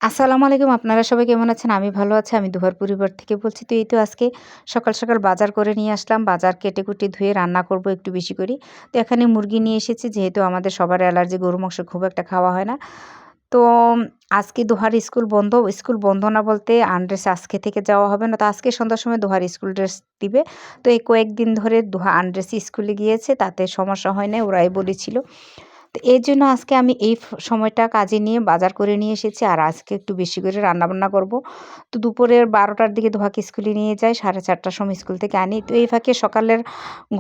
আসসালামু আলাইকুম। আপনারা সবাই কেমন আছেন? আমি ভালো আছি। আমি দুহার পরিবার থেকে বলছি। তো এই তো আজকে সকাল, সকাল বাজার করে নিয়ে আসলাম। বাজার কেটে-কুটে ধুয়ে রান্না করব একটু বেশি করে। তো এখানে মুরগি নিয়ে এসেছি যেহেতু আমাদের সবার অ্যালার্জি, গরুর মাংস খুব একটা খাওয়া হয় না। তো আজকে দোহার স্কুল বন্ধ। স্কুল বন্ধ না বলতে আনড্রেস আজকে থেকে যাওয়া হবে না। তো আজকে সন্ধ্যার সময় দোহার স্কুল ড্রেস দিবে। তো এই কয়েকদিন ধরে দোহা আনড্রেসে স্কুলে গিয়েছে তাতে সমস্যা হয় নাই। ওরাই বলেছিল। তো এজন্য আজকে আমি এই সময়টা কাজে নিয়ে বাজার করে নিয়ে এসেছি। আর আজকে একটু বেশি করে রান্নাবান্না করব। তো দুপুরের ১২টার দিকে দোহাকে স্কুলে নিয়ে যাই। ৪:৩০টার সময় স্কুল থেকে আনি। তো এই ফাঁকে সকালের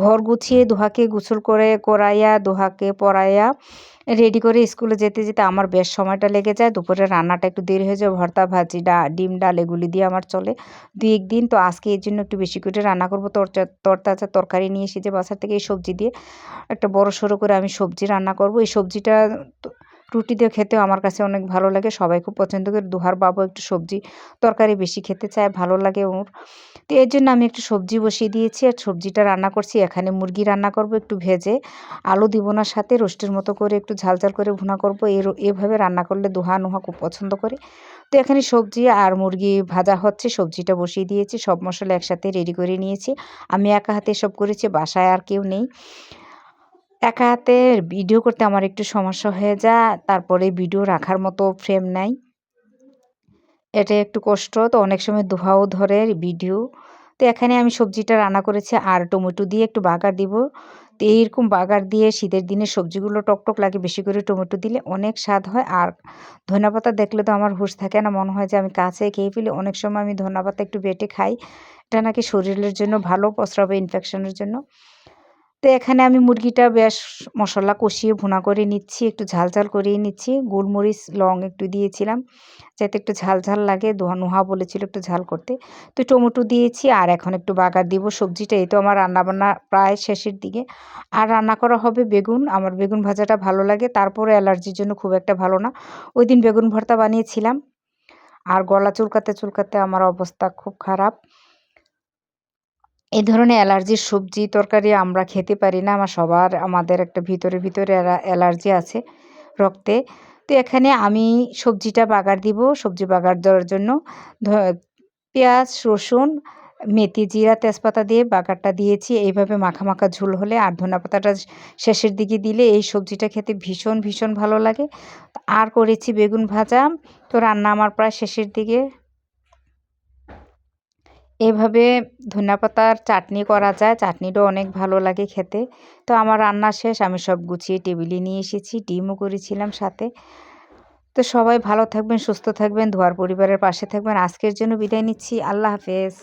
ঘর গুছিয়ে দোহাকে গোসল করে করাইয়া, দোহাকে পড়াইয়া রেডি করে স্কুলে যেতে, যেতে আমার বেশ সময়টা লেগে যায়। দুপুরের রান্নাটা একটু দেরি হয়ে যায়। ভর্তা, ভাজি, ডিম, ডাল এগুলি দিয়ে আমার চলে ২-১ দিন। তো আজকে এর জন্য একটু বেশি করে রান্না করব। তরতাজা তরকারি নিয়ে এসেছি বাজার থেকে। এই সবজি দিয়ে একটা বড়সড় করে আমি সবজি রান্না করব। এই সবজিটা তো রুটি দিয়ে খেতেও আমার কাছে অনেক ভালো লাগে। সবাই খুব পছন্দ করে। দুহার বাবাও একটু সবজি তরকারি বেশি খেতে চায়, ভালো লাগে ওর। তো এর জন্য আমি একটু সবজি বসিয়ে দিয়েছি আর সবজিটা রান্না করছি। এখানে মুরগি রান্না করব একটু ভেজে। আলু দিব না সাথে, রোস্টের মতো করে একটু ঝাল, ঝাল করে ভুনা করব। এভাবে রান্না করলে নুহা খুব পছন্দ করে। তো এখানে সবজি আর মুরগি ভাজা হচ্ছে। সবজিটা বসিয়ে দিয়েছি। সব মসলা একসাথে রেডি করে নিয়েছি। আমি একা হাতে এসব করেছি। বাসায় আর কেউ নেই। একা হাতে ভিডিও করতে আমার একটু সমস্যা হয়ে যায়। তারপরে ভিডিও রাখার মতো ফ্রেম নাই। এটা একটু কষ্ট। তো অনেক সময় ধোঁয়াও ধরে ভিডিও। তো এখানে আমি সবজিটা রান্না করেছি আর টমেটো দিয়ে একটু বাগার দিব। তো এইরকম বাগার দিয়ে শীতের দিনে সবজিগুলো টকটক লাগে, বেশি করে টমেটো দিলে অনেক স্বাদ হয়। আর ধনেপাতা দেখলে তো আমার হুঁশ থাকে না। মনে হয় যে আমি কাঁচাই খেয়ে ফেলি। অনেক সময় আমি ধনেপাতা একটু বেটে খাই। এটা নাকি শরীরের জন্য ভালো, প্রস্রাবে ইনফেকশনের জন্য। তো এখানে আমি মুরগিটা বেশ মসলা কষিয়ে ভুনা করে নিচ্ছি। একটু ঝাল, ঝাল করেই নিচ্ছি। গোলমরিচ, লং একটু দিয়েছিলাম। যাতে একটু ঝাল, ঝাল লাগে। নুহা বলেছিল একটু ঝাল করতে। তো টমেটো দিয়েছি আর এখন একটু বাগার দিব। সবজিটা এই তো আমার রান্নাবান্না প্রায় শেষের দিকে। আর রান্না করা হবে বেগুন। আমার বেগুন ভাজাটা ভালো লাগে। তারপরে অ্যালার্জির জন্য খুব একটা ভালো না। ওইদিন বেগুন ভর্তা বানিয়েছিলাম। আর গলা চুলকাতে, চুলকাতে আমার অবস্থা খুব খারাপ। এই ধরনের অ্যালার্জির সবজি তরকারি আমরা খেতে পারি না। আমাদের একটা ভিতরে অ্যালার্জি আছে রক্তে। তো এখানে আমি সবজিটা বাগার দিব। সবজি বাগার দেওয়ার জন্য ধ পেঁয়াজ, রসুন, মেথি, জিরা, তেজপাতা দিয়ে বাগারটা দিয়েছি। এইভাবে মাখা, মাখা ঝোল হলে আর ধনেপাতাটা শেষের দিকে দিলে এই সবজিটা খেতে ভীষণ, ভীষণ ভালো লাগে। আর করেছি বেগুন ভাজা। তো রান্না আমার প্রায় শেষের দিকে। এভাবে ধনিয়াপাতার চাটনি করা যায়। চাটনিটাও অনেক ভালো লাগে খেতে। তো আমার রান্না শেষ। আমি সব গুছিয়ে টেবিলে নিয়ে এসেছি। ডিমও করেছিলাম সাথে। তো সবাই ভালো থাকবেন, সুস্থ থাকবেন, দুয়ার পরিবারের পাশে থাকবেন। আজকের জন্য বিদায় নিচ্ছি। আল্লাহ হাফেজ।